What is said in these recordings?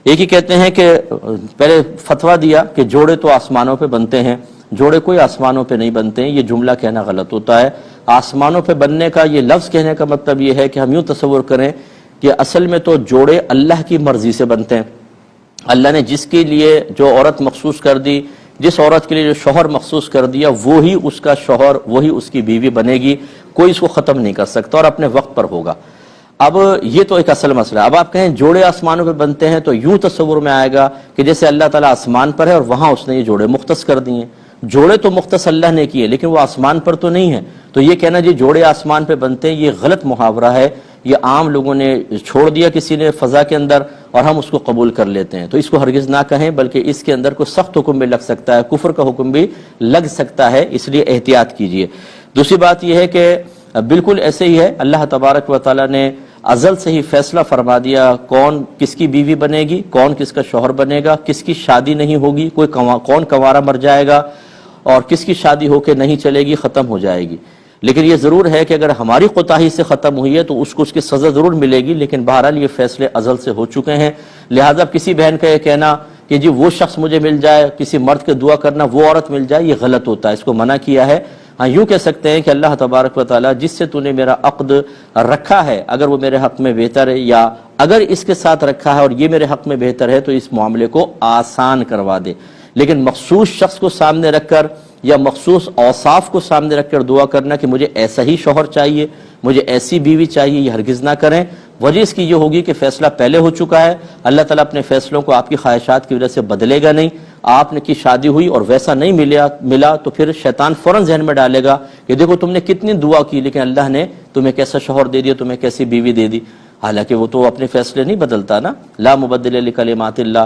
ایک ہی کہتے ہیں کہ پہلے فتویٰ دیا کہ جوڑے تو آسمانوں پہ بنتے ہیں، جوڑے کوئی آسمانوں پہ نہیں بنتے ہیں، یہ جملہ کہنا غلط ہوتا ہے۔ آسمانوں پہ بننے کا یہ لفظ کہنے کا مطلب یہ ہے کہ ہم یوں تصور کریں کہ اصل میں تو جوڑے اللہ کی مرضی سے بنتے ہیں۔ اللہ نے جس کے لیے جو عورت مخصوص کر دی، جس عورت کے لیے جو شوہر مخصوص کر دیا، وہی اس کا شوہر، وہی اس کی بیوی بنے گی، کوئی اس کو ختم نہیں کر سکتا اور اپنے وقت پر ہوگا۔ اب یہ تو ایک اصل مسئلہ ہے۔ اب آپ کہیں جوڑے آسمانوں پہ بنتے ہیں تو یوں تصور میں آئے گا کہ جیسے اللہ تعالیٰ آسمان پر ہے اور وہاں اس نے یہ جوڑے مختص کر دیے۔ جوڑے تو مختص اللہ نے کیے لیکن وہ آسمان پر تو نہیں ہے، تو یہ کہنا جی جوڑے آسمان پہ بنتے ہیں، یہ غلط محاورہ ہے، یہ عام لوگوں نے چھوڑ دیا کسی نے فضا کے اندر اور ہم اس کو قبول کر لیتے ہیں، تو اس کو ہرگز نہ کہیں، بلکہ اس کے اندر کوئی سخت حکم بھی لگ سکتا ہے، کفر کا حکم بھی لگ سکتا ہے، اس لیے احتیاط کیجئے۔ دوسری بات یہ ہے کہ بالکل ایسے ہی ہے، اللہ تبارک و تعالیٰ نے ازل سے ہی فیصلہ فرما دیا کون کس کی بیوی بنے گی، کون کس کا شوہر بنے گا، کس کی شادی نہیں ہوگی، کون کنوارا مر جائے گا اور کس کی شادی ہو کے نہیں چلے گی، ختم ہو جائے گی۔ لیکن یہ ضرور ہے کہ اگر ہماری کوتاہی سے ختم ہوئی ہے تو اس کو اس کی سزا ضرور ملے گی، لیکن بہرحال یہ فیصلے ازل سے ہو چکے ہیں، لہٰذا کسی بہن کا یہ کہنا کہ جی وہ شخص مجھے مل جائے، کسی مرد کے دعا کرنا وہ عورت مل جائے، یہ غلط ہوتا ہے، اس کو منع کیا ہے۔ ہاں یوں کہہ سکتے ہیں کہ اللہ تبارک و تعالیٰ جس سے تو نے میرا عقد رکھا ہے اگر وہ میرے حق میں بہتر ہے، یا اگر اس کے ساتھ رکھا ہے اور یہ میرے حق میں بہتر ہے تو اس معاملے کو آسان کروا دے، لیکن مخصوص شخص کو سامنے رکھ کر یا مخصوص اوصاف کو سامنے رکھ کر دعا کرنا کہ مجھے ایسا ہی شوہر چاہیے، مجھے ایسی بیوی چاہیے، یہ ہرگز نہ کریں۔ وجہ اس کی یہ ہوگی کہ فیصلہ پہلے ہو چکا ہے، اللہ تعالیٰ اپنے فیصلوں کو آپ کی خواہشات کی وجہ سے بدلے گا نہیں۔ آپ نے کی شادی ہوئی اور ویسا نہیں ملا تو پھر شیطان فوراً ذہن میں ڈالے گا کہ دیکھو تم نے کتنی دعا کی لیکن اللہ نے تمہیں کیسا شوہر دے دیا، تمہیں کیسی بیوی دے دی، حالانکہ وہ تو اپنے فیصلے نہیں بدلتا نا۔ لا مبدل لکلمات اللہ،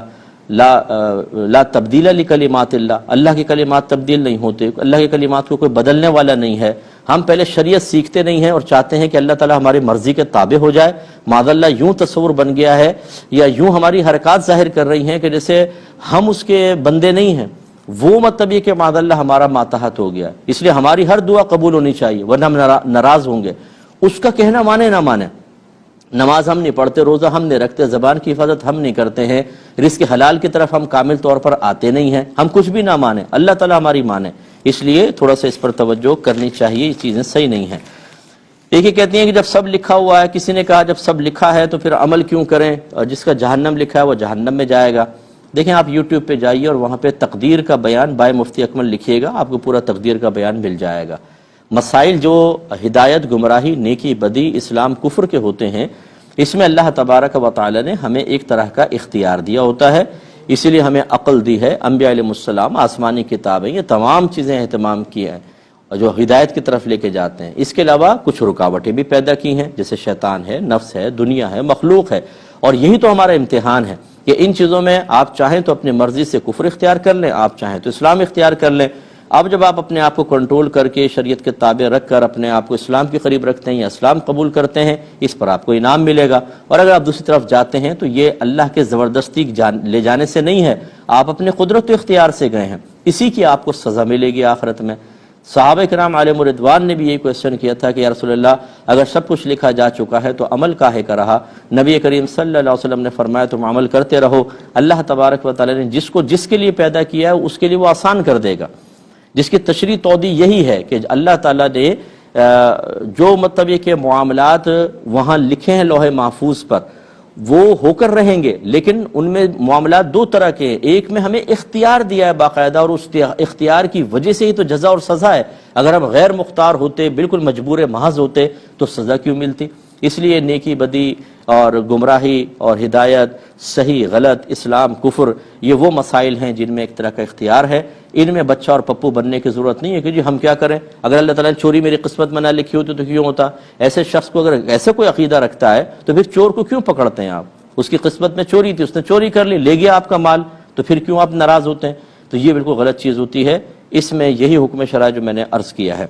لا تبدیل لکلمات اللہ، اللہ کی کلمات تبدیل نہیں ہوتے، اللہ کی کلمات کو کوئی بدلنے والا نہیں ہے۔ ہم پہلے شریعت سیکھتے نہیں ہیں اور چاہتے ہیں کہ اللہ تعالیٰ ہماری مرضی کے تابع ہو جائے، معاذ اللہ یوں تصور بن گیا ہے یا یوں ہماری حرکات ظاہر کر رہی ہیں کہ جیسے ہم اس کے بندے نہیں ہیں، وہ مطلب یہ کہ معاذ اللہ ہمارا ماتحت ہو گیا، اس لیے ہماری ہر دعا قبول ہونی چاہیے ورنہ ہم ناراض ہوں گے۔ اس کا کہنا مانے نہ مانے، نماز ہم نہیں پڑھتے، روزہ ہم نہیں رکھتے، زبان کی حفاظت ہم نہیں کرتے ہیں، رزق حلال کی طرف ہم کامل طور پر آتے نہیں ہیں، ہم کچھ بھی نہ مانیں، اللہ تعالیٰ ہماری مانے، اس لیے تھوڑا سا اس پر توجہ کرنی چاہیے، یہ چیزیں صحیح نہیں ہیں۔ ایک ہی کہتی ہیں کہ جب سب لکھا ہوا ہے، کسی نے کہا جب سب لکھا ہے تو پھر عمل کیوں کریں، اور جس کا جہنم لکھا ہے وہ جہنم میں جائے گا۔ دیکھیں آپ یوٹیوب پہ جائیے اور وہاں پہ تقدیر کا بیان بائے مفتی اکمل لکھیے گا، آپ کو پورا تقدیر کا بیان مل جائے گا۔ مسائل جو ہدایت، گمراہی، نیکی، بدی، اسلام، کفر کے ہوتے ہیں، اس میں اللہ تبارک و تعالی نے ہمیں ایک طرح کا اختیار دیا ہوتا ہے، اسی لیے ہمیں عقل دی ہے، انبیاء علیہ السلام، آسمانی کتابیں، یہ تمام چیزیں اہتمام کی ہیں جو ہدایت کی طرف لے کے جاتے ہیں۔ اس کے علاوہ کچھ رکاوٹیں بھی پیدا کی ہیں، جیسے شیطان ہے، نفس ہے، دنیا ہے، مخلوق ہے، اور یہی تو ہمارا امتحان ہے کہ ان چیزوں میں آپ چاہیں تو اپنی مرضی سے کفر اختیار کر لیں، آپ چاہیں تو اسلام اختیار کر لیں۔ اب جب آپ اپنے آپ کو کنٹرول کر کے شریعت کے تابع رکھ کر اپنے آپ کو اسلام کے قریب رکھتے ہیں یا اسلام قبول کرتے ہیں، اس پر آپ کو انعام ملے گا، اور اگر آپ دوسری طرف جاتے ہیں تو یہ اللہ کے زبردستی لے جانے سے نہیں ہے، آپ اپنے قدرت و اختیار سے گئے ہیں، اسی کی آپ کو سزا ملے گی آخرت میں۔ صحابہ کرام علیہم رضوان نے بھی یہی کویسچن کیا تھا کہ یا رسول اللہ اگر سب کچھ لکھا جا چکا ہے تو عمل کاہے کا رہا؟ نبی کریم صلی اللہ علیہ وسلم نے فرمایا تم عمل کرتے رہو، اللہ تبارک و تعالی نے جس کے لیے پیدا کیا ہے اس کے لیے وہ آسان کر دے گا۔ جس کی تشریح توضیح یہی ہے کہ اللہ تعالیٰ نے جو مطلب یہ کہ معاملات وہاں لکھے ہیں لوح محفوظ پر وہ ہو کر رہیں گے، لیکن ان میں معاملات دو طرح کے ہیں، ایک میں ہمیں اختیار دیا ہے باقاعدہ اور اس اختیار کی وجہ سے ہی تو جزا اور سزا ہے، اگر ہم غیر مختار ہوتے، بالکل مجبور محض ہوتے تو سزا کیوں ملتی؟ اس لیے نیکی، بدی اور گمراہی اور ہدایت، صحیح غلط، اسلام کفر، یہ وہ مسائل ہیں جن میں ایک طرح کا اختیار ہے، ان میں بچہ اور پپو بننے کی ضرورت نہیں ہے کہ جی ہم کیا کریں، اگر اللہ تعالیٰ نے چوری میری قسمت میں نہ لکھی ہوتی تو کیوں ہوتا؟ ایسے شخص کو اگر ایسا کوئی عقیدہ رکھتا ہے تو پھر چور کو کیوں پکڑتے ہیں آپ؟ اس کی قسمت میں چوری تھی، اس نے چوری کر لی، لے گیا آپ کا مال، تو پھر کیوں آپ ناراض ہوتے ہیں؟ تو یہ بالکل غلط چیز ہوتی ہے، اس میں یہی حکم شرع جو میں نے عرض کیا ہے۔